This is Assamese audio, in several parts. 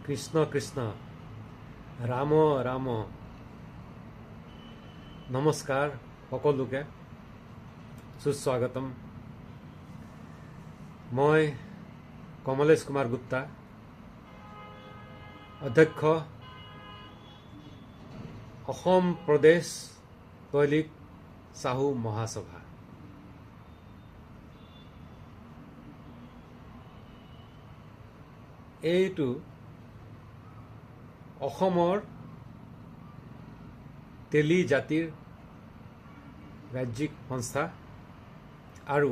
কৃষ্ণ কৃষ্ণ ৰাম ৰাম। নমস্কাৰ সকলোকে, সুস্বাগতম। মই কমলেশ কুমাৰ গুপ্তা, অধ্যক্ষ অসম প্ৰদেশ তৈলিক চাহু মহাসভা। এইটো অসমৰ তেলি জাতিৰ ৰাজ্যিক সংস্থা আৰু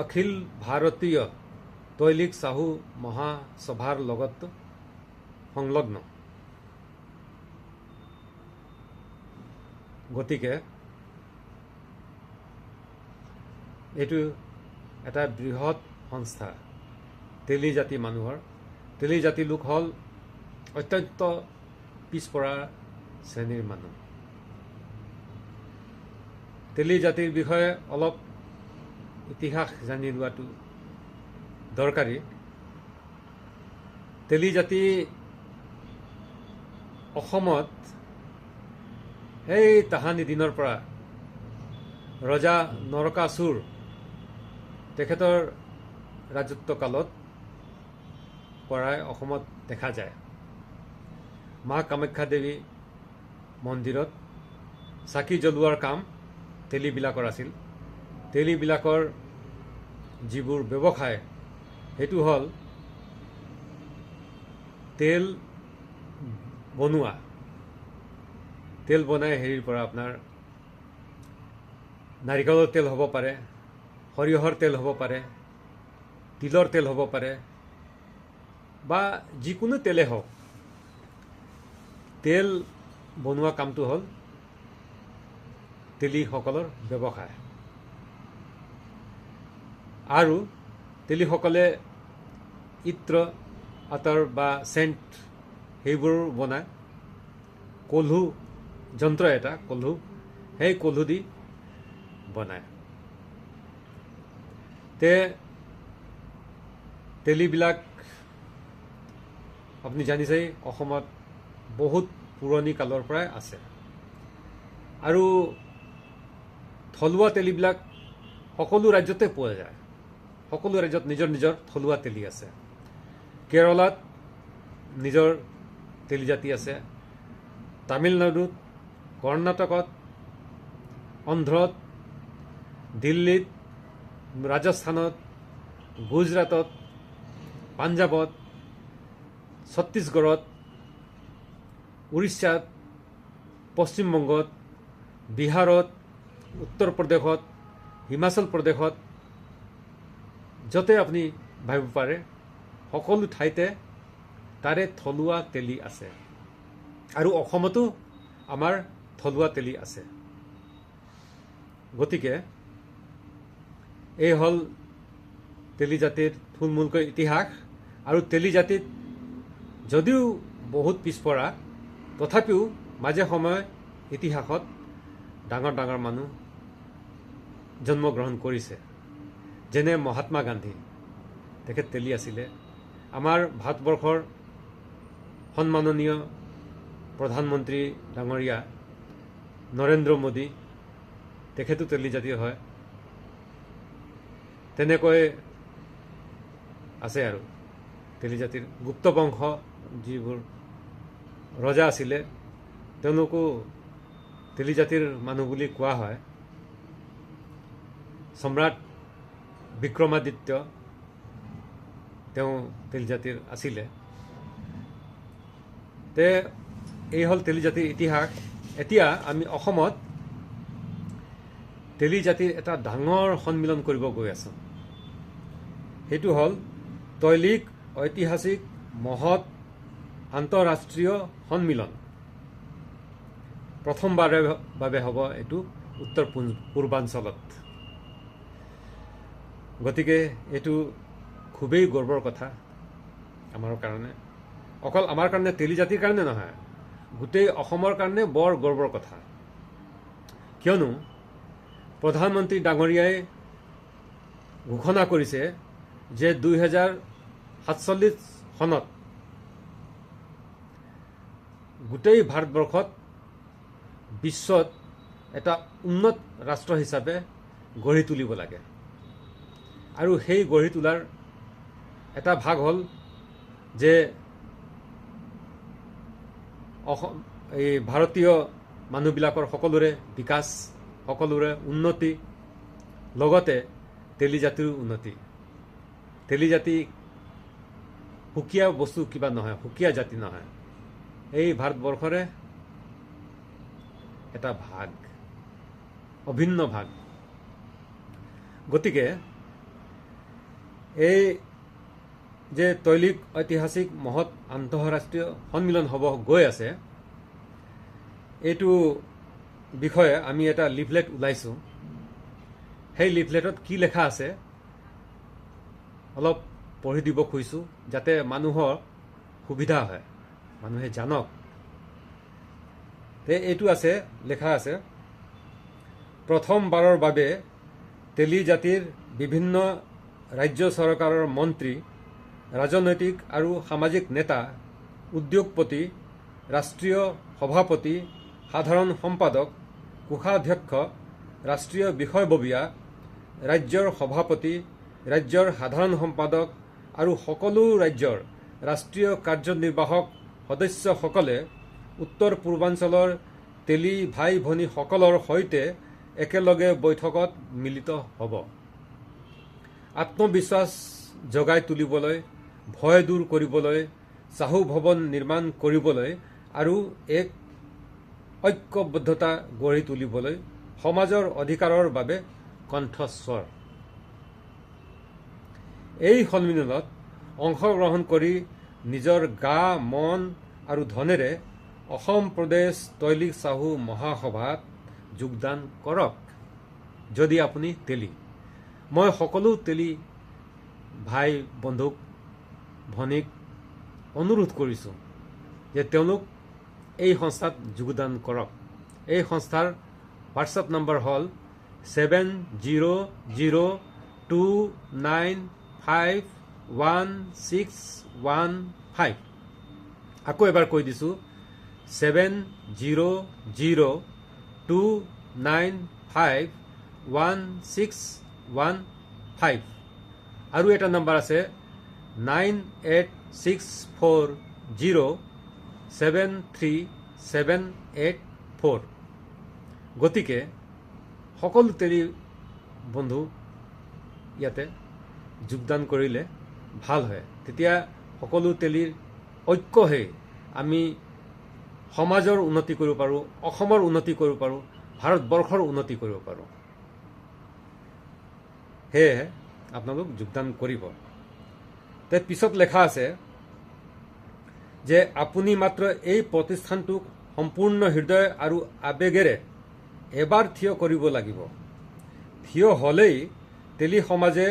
অখিল ভাৰতীয় তৈলিক চাহু মহাসভাৰ লগত সংলগ্ন। গতিকে এইটো এটা বৃহৎ সংস্থা। তেলি জাতি মানুহৰ, তেলি জাতি লোক হ'ল অত্যন্ত পিছপৰা শ্ৰেণীৰ মানুহ। তেলি জাতিৰ বিষয়ে অলপ ইতিহাস জানি লোৱাটো দৰকাৰী। তেলি জাতি অসমত সেই তাহানি দিনৰ পৰা ৰজা নৰকাসুৰ তেখেতৰ ৰাজত্ব কালত পৰাই অসমত দেখা যায়। মা কামাখ্যা দেৱী মন্দিৰত চাকি জ্বলোৱাৰ কাম তেলিবিলাকৰ আছিল। তেলিবিলাকৰ যিবোৰ ব্যৱসায়, সেইটো হ'ল তেল বনোৱা। তেল বনাই হেৰিৰ পৰা আপোনাৰ নাৰিকলৰ তেল হ'ব পাৰে, সৰিয়হৰ তেল হ'ব পাৰে, তিলৰ তেল হ'ব পাৰে, বা যিকোনো তেলে হওক, তেল বনোৱা কামটো হ'ল তেলীসকলৰ ব্যৱসায়। আৰু তেলীসকলে ইত্ৰ, আতৰ বা চেণ্ট সেইবোৰ বনায়। কলহু যন্ত্ৰ এটা, কলহু, সেই কলহু দি বনায়। তেলিবিলাক আপুনি জানিছেই অসমত বহুত পুৰণি কালৰ পৰাই আছে। আৰু থলুৱা তেলিবিলাক সকলো ৰাজ্যতে পোৱা যায়। সকলো ৰাজ্যত নিজৰ নিজৰ থলুৱা তেলি আছে। কেৰেলাত নিজৰ তেলি জাতি আছে, তামিলনাডুত, কৰ্ণাটকত, অন্ধ্ৰত, দিল্লীত, ৰাজস্থানত, গুজৰাটত, পাঞ্জাৱত, ছত্তীশগড়ত, উৰিষ্যাত, পশ্চিমবংগত, বিহাৰত, উত্তৰ প্ৰদেশত, হিমাচল প্ৰদেশত, য'তে আপুনি ভাবিব পাৰে সকলো ঠাইতে তাৰে থলুৱা তেলি আছে। আৰু অসমতো আমাৰ থলুৱা তেলি আছে। গতিকে এই হ'ল তেলি জাতিৰ থুলমূলকৈ ইতিহাস। আৰু তেলি জাতিত যদিও বহুত পিছপৰা, তথাপিও মাজে সময়ে ইতিহাসত ডাঙৰ ডাঙৰ মানুহ জন্মগ্ৰহণ কৰিছে। যেনে মহাত্মা গান্ধী, তেখেত তেলি আছিলে। আমাৰ ভাৰতবৰ্ষৰ সন্মাননীয় প্ৰধানমন্ত্ৰী ডাঙৰীয়া নৰেন্দ্ৰ মোদী, তেখেতো তেলি জাতিৰ হয়। তেনেকৈ আছে আৰু তেলি জাতিৰ গুপ্ত বংশ যিবোৰ ৰজা আছিলে, তেওঁলোকো তেলি জাতিৰ মানুহ বুলি কোৱা হয়। সম্ৰাট বিক্ৰমাদিত্য, তেওঁ তেলি জাতিৰ আছিলে। এই হ'ল তেলি জাতিৰ ইতিহাস। এতিয়া আমি অসমত তেলি জাতিৰ এটা ডাঙৰ সন্মিলন কৰিব গৈ আছোঁ। সেইটো হ'ল তৈলিক ঐতিহাসিক মহৎ আন্তঃৰাষ্ট্ৰীয় সন্মিলন। প্ৰথমবাৰৰ বাবে হ'ব এইটো উত্তৰ পূৰ্বাঞ্চলত। গতিকে এইটো খুবেই গৰ্বৰ কথা আমাৰ কাৰণে। অকল আমাৰ কাৰণে, তেলি জাতিৰ কাৰণে নহয়, গোটেই অসমৰ কাৰণে বৰ গৰ্বৰ কথা। কিয়নো প্ৰধানমন্ত্ৰী ডাঙৰীয়াই ঘোষণা কৰিছে যে 2047 সনত গোটেই ভাৰতবৰ্ষত বিশ্বত এটা উন্নত ৰাষ্ট্ৰ হিচাপে গঢ়ি তুলিব লাগে। আৰু সেই গঢ়ি তোলাৰ এটা ভাগ হ'ল যে এই ভাৰতীয় মানুহবিলাকৰ সকলোৰে বিকাশ, সকলোৰে উন্নতি, লগতে তেলী জাতিৰো উন্নতি। তেলী জাতি সুকীয়া বস্তু কিবা নহয়, সুকীয়া জাতি নহয়, এই ভাৰতবৰ্ষৰে এটা ভাগ, অভিন্ন ভাগ। গতিকে এই যে তৈলিক ঐতিহাসিক মহৎ আন্তঃৰাষ্ট্ৰীয় সন্মিলন হ'ব গৈ আছে, এইটো বিষয়ে আমি এটা লিফলেট ওলাইছোঁ। সেই লিফলেটত কি লেখা আছে অলপ পঢ়ি দিব খুজিছোঁ, যাতে মানুহৰ সুবিধা হয়, মানুহে জানক। এইটো আছে, লেখা আছে, প্ৰথমবাৰৰ বাবে তেলী জাতিৰ বিভিন্ন ৰাজ্য চৰকাৰৰ মন্ত্ৰী, ৰাজনৈতিক আৰু সামাজিক নেতা, উদ্যোগপতি, ৰাষ্ট্ৰীয় সভাপতি, সাধাৰণ সম্পাদক, কোষাধ্যক্ষ, ৰাষ্ট্ৰীয় বিষয়ববীয়া, ৰাজ্যৰ সভাপতি, ৰাজ্যৰ সাধাৰণ সম্পাদক আৰু সকলো ৰাজ্যৰ ৰাষ্ট্ৰীয় কাৰ্যনিৰ্বাহক সদস্যসকলে উত্তৰ পূৰ্বাঞ্চলৰ তেলী ভাই ভনীসকলৰ সৈতে একেলগে বৈঠকত মিলিত হ'ব। আত্মবিশ্বাস জগাই তুলিবলৈ, ভয় দূৰ কৰিবলৈ, চাহু ভৱন নিৰ্মাণ কৰিবলৈ আৰু এক ঐক্যবদ্ধতা গঢ়ি তুলিবলৈ সমাজৰ অধিকাৰৰ বাবে কণ্ঠস্বৰ। এই সন্মিলনত অংশগ্ৰহণ কৰি নিজৰ গা, মন আৰু ধনেৰে অসম প্ৰদেশ তৈলিক চাহু মহাসভাত যোগদান কৰক যদি আপুনি তেলী। মই সকলো তেলী ভাই বন্ধুক, ভনীক অনুৰোধ কৰিছোঁ যে তেওঁলোক এই সংস্থাত যোগদান কৰক। এই সংস্থাৰ হোৱাটছআপ নম্বৰ হ'ল 7002951615। আকৌ এবাৰ কৈ দিছোঁ, 7002951615। আৰু এটা নম্বৰ আছে 9864073784। গতিকে সকলো তেলী বন্ধু ইয়াতে যোগদান কৰিলে ভাল হয়। তেতিয়া সকলো তেলীৰ ঐক্য হৈ আমি সমাজৰ উন্নতি কৰিব পাৰোঁ, অসমৰ উন্নতি কৰিব পাৰোঁ, ভাৰতবৰ্ষৰ উন্নতি কৰিব পাৰোঁ। সেয়েহে আপোনালোক যোগদান কৰিব। পিছত লেখা আছে যে আপুনি মাত্ৰ এই প্ৰতিষ্ঠানটোক সম্পূৰ্ণ হৃদয় আৰু আৱেগেৰে এবাৰ থিয় কৰিব লাগিব। থিয় হ'লেই তেলী সমাজে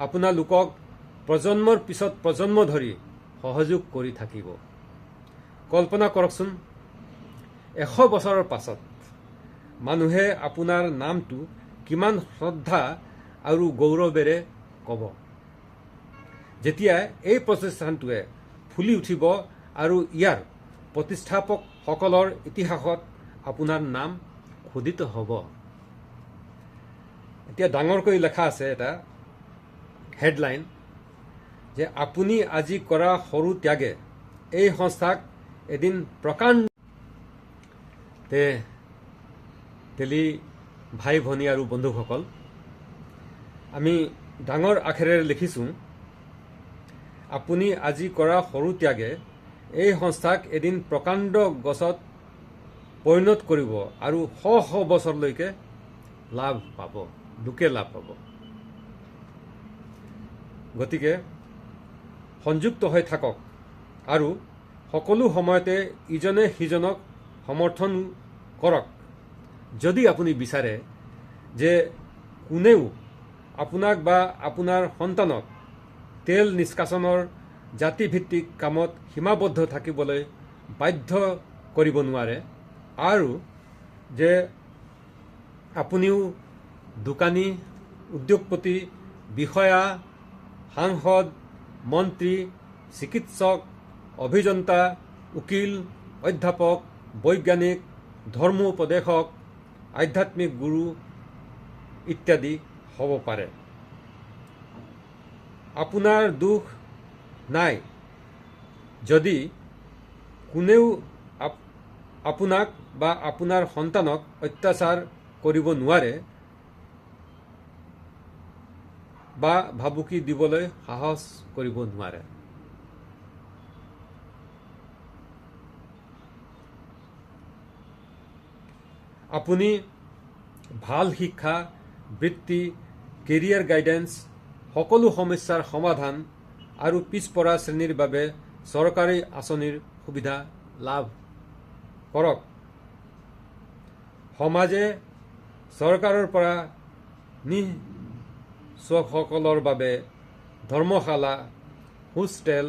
আপোনালোকক প্ৰজন্মৰ পিছত প্ৰজন্ম ধৰি সহযোগ কৰি থাকিব। কল্পনা কৰকচোন, 100 বছৰৰ পাছত মানুহে আপোনাৰ নামটো কিমান শ্ৰদ্ধা আৰু গৌৰৱেৰে ক'ব, যেতিয়া এই প্ৰতিষ্ঠানটোৱে ফুলি উঠিব আৰু ইয়াৰ প্ৰতিষ্ঠাপকসকলৰ ইতিহাসত আপোনাৰ নাম খোদিত হ'ব। এতিয়া ডাঙৰকৈ লেখা আছে এটা হেডলাইন যে আপুনি আজি কৰা সৰু ত্যাগে এই সংস্থাক এদিন প্ৰকাণ্ড। তেলী ভাই ভনী আৰু বন্ধুসকল, আমি ডাঙৰ আখৰেৰে লিখিছোঁ, আপুনি আজি কৰা সৰু ত্যাগে এই সংস্থাক এদিন প্ৰকাণ্ড গছত পৰিণত কৰিব আৰু শ শ বছৰলৈকে লাভ পাব, লোকে লাভ পাব। গতিকে সংযুক্ত হৈ থাকক আৰু সকলো সময়তে ইজনে সিজনক সমৰ্থন কৰক। যদি আপুনি বিচাৰে যে কোনেও আপোনাক বা আপোনাৰ সন্তানক তেল নিষ্কাশনৰ জাতিভিত্তিক কামত সীমাবদ্ধ থাকিবলৈ বাধ্য কৰিব নোৱাৰে, আৰু যে আপুনিও দোকানী, উদ্যোগপতি, বিষয়া সাংসদ, মন্ত্ৰী, চিকিৎসক, অভিযন্তা, উকিল, অধ্যাপক, বৈজ্ঞানিক, ধৰ্মোপদেশক, আধ্যাত্মিক গুৰু ইত্যাদি হ'ব পাৰে। আপোনাৰ দোষ নাই যদি কোনেও আপোনাক বা আপোনাৰ সন্তানক অত্যাচাৰ কৰিব নোৱাৰে বা ভাবুকি দিবলৈ সাহস কৰিব নোৱাৰে। আপুনি ভাল শিক্ষা, বৃত্তি, কেৰিয়াৰ গাইডেন্স, সকলো সমস্যাৰ সমাধান আৰু পিছপৰা শ্ৰেণীৰ বাবে চৰকাৰী আঁচনিৰ সুবিধা লাভ কৰক। সমাজে চৰকাৰৰ পৰা নিঃস্বসকলৰ বাবে ধৰ্মশালা, হোষ্টেল,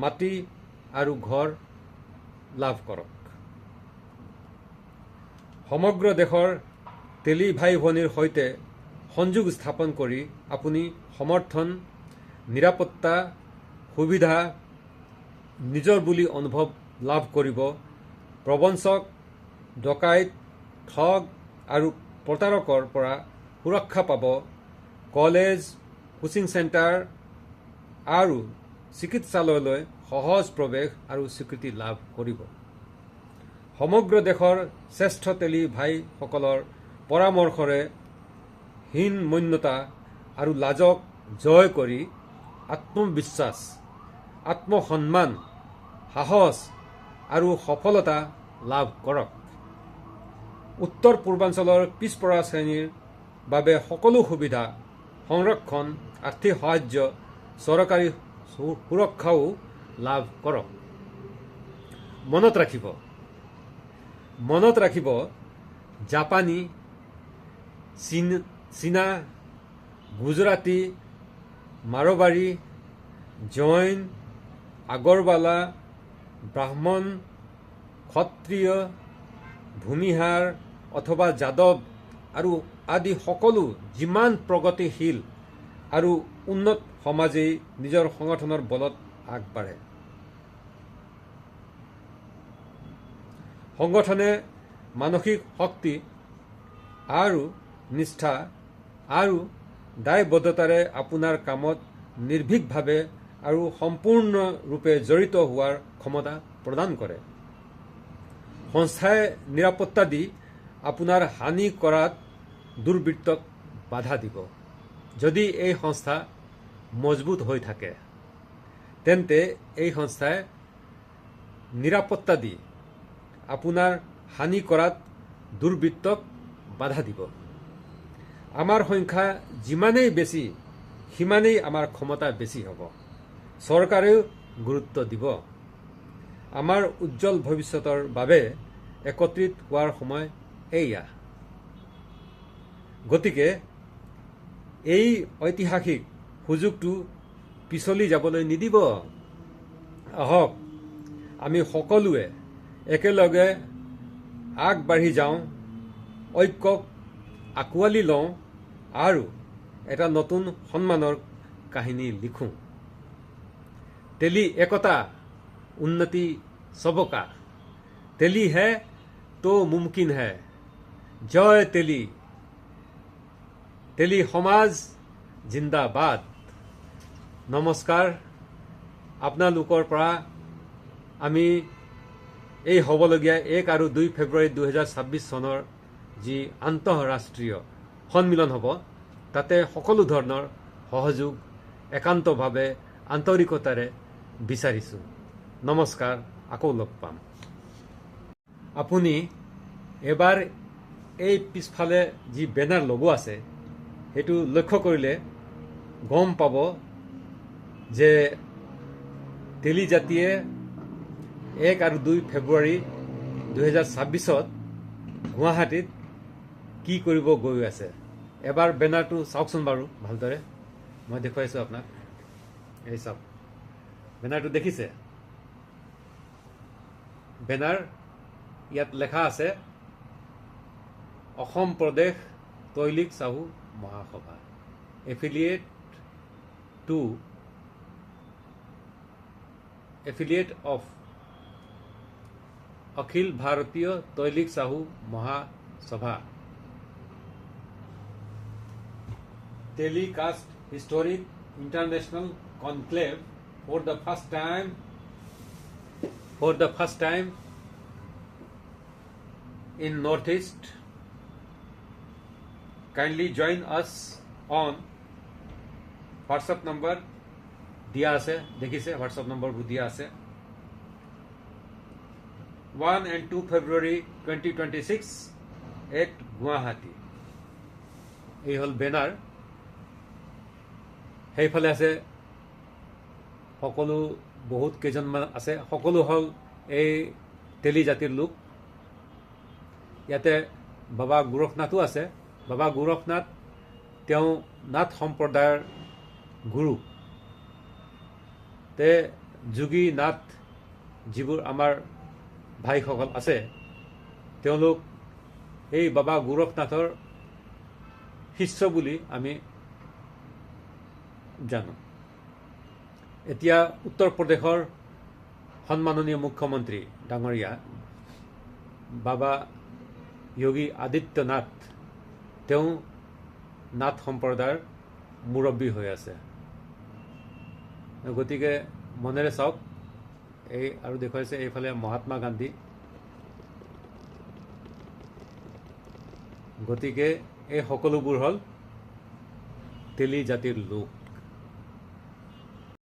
মাটি আৰু ঘৰ লাভ কৰক। সমগ্ৰ দেশৰ তেলী ভাই ভনীৰ সৈতে সংযোগ স্থাপন কৰি আপুনি সমৰ্থন, নিৰাপত্তা, সুবিধা নিজৰ বুলি অনুভৱ লাভ কৰিব। প্ৰবঞ্চক, ডকাইত, ঠগ আৰু প্ৰতাৰকৰ পৰা সুৰক্ষা পাব। কলেজ, কোচিং চেণ্টাৰ আৰু চিকিৎসালয়লৈ সহজ প্ৰৱেশ আৰু স্বীকৃতি লাভ কৰিব। সমগ্ৰ দেশৰ শ্ৰেষ্ঠ তেলী ভাইসকলৰ পৰামৰ্শৰে হীনমন্যতা আৰু লাজক জয় কৰি আত্মবিশ্বাস, আত্মসন্মান, সাহস আৰু সফলতা লাভ কৰক। উত্তৰ পূৰ্বাঞ্চলৰ পিছপৰা শ্ৰেণীৰ বাবে সকলো সুবিধা, সংৰক্ষণ, আৰ্থিক সাহায্য, চৰকাৰী সুৰক্ষাও লাভ কৰক। মনত ৰাখিব জাপানী, চীনা, গুজৰাটী, মাৰোবাৰী, জৈন, আগৰৱালা, ব্ৰাহ্মণ, ক্ষত্ৰিয়, ভূমিহাৰ অথবা যাদৱ আৰু আদি সকলো যিমান প্ৰগতিশীল আৰু উন্নত সমাজেই নিজৰ সংগঠনৰ বলত আগবাঢ়ে। সংগঠনে মানসিক শক্তি আৰু নিষ্ঠা আৰু দায়বদ্ধতাৰে আপোনাৰ কামত নিৰ্ভীকভাৱে আৰু সম্পূৰ্ণৰূপে জড়িত হোৱাৰ ক্ষমতা প্ৰদান কৰে। সংস্থাই নিৰাপত্তা দি আপোনাৰ হানি কৰাত দুৰ্বৃত্তক বাধা দিব। যদি এই সংস্থা মজবুত হৈ থাকে তেন্তে এই সংস্থাই নিৰাপত্তা দি আপোনাৰ হানি কৰাত দুৰ্বৃত্তক বাধা দিব। আমাৰ সংখ্যা যিমানেই বেছি সিমানেই আমাৰ ক্ষমতা বেছি হ'ব। চৰকাৰেও গুৰুত্ব দিব। আমাৰ উজ্জ্বল ভৱিষ্যতৰ বাবে একত্ৰিত হোৱাৰ সময় এয়া। গতিকে এই ঐতিহাসিক সুযোগটো পিছলি যাবলৈ নিদিব। আহক আমি সকলোৱে একেলগে আগবাঢ়ি যাওঁ, ঐক্যক আঁকোৱালি লওঁ আৰু এটা নতুন সন্মানৰ কাহিনী লিখোঁ। তেলী একতা, উন্নতি সবকা। তেলী है तो मुमकिन है। জয় তেলী। তেলী সমাজ জিন্দাবাদ। নমস্কাৰ। আপোনালোকৰ পৰা আমি এই হ'বলগীয়া 1 আৰু 2 ফেব্ৰুৱাৰী 2026 চনৰ যি আন্তঃৰাষ্ট্ৰীয় সন্মিলন হ'ব তাতে সকলো ধৰণৰ সহযোগ একান্তভাৱে আন্তৰিকতাৰে বিচাৰিছোঁ। নমস্কাৰ। আকৌ লগ পাম। আপুনি এবাৰ এই পিছফালে যি বেনাৰ লগোৱা আছে সেইটো লক্ষ্য কৰিলে গম পাব যে তেলী জাতিয়ে 1 আৰু 2 ফেব্ৰুৱাৰী 2026 গুৱাহাটীত কি কৰিব গৈ আছে। এবাৰ বেনাৰটো চাওকচোন বাৰু ভালদৰে। মই দেখুৱাইছোঁ আপোনাক। এই চাওক, বেনাৰটো দেখিছে? বেনাৰ ইয়াত লেখা আছে অসম প্ৰদেশ Tailik Sahu Mahasabha, affiliate to affiliate of Akhil Bharatiya Tailik Sahu Mahasabha telecast historic international conclave for the first time in Northeast. Kindly join us on WhatsApp number দিয়া আছে দেখিছে WhatsApp number দিয়া আছে 1 and 2 February 2026 at Guwahati. এই হল বেনাৰ সেইফালে আছে সকলো বহুত কেইজনমান আছে সকলো হল এই তেলি জাতিৰ লোক ইয়াতে বাবা গোৰখনাথো আছে বাবা গোৰখনাথ তেওঁ নাথ সম্প্ৰদায়ৰ গুৰু তে যোগী নাথ যিবোৰ আমাৰ ভাইসকল আছে তেওঁলোক এই বাবা গোৰখনাথৰ শিষ্য বুলি আমি জানো এতিয়া উত্তৰ প্ৰদেশৰ সন্মাননীয় মুখ্যমন্ত্ৰী ডাঙৰীয়া বাবা যোগী আদিত্যনাথ তেওঁ নাথ সম্প্ৰদায়ৰ মুৰব্বী হৈ আছে গতিকে মনেৰে চাওক এই আৰু দেখুৱাইছে এইফালে মহাত্মা গান্ধী গতিকে এই সকলোবোৰ হল তেলি জাতিৰ লোক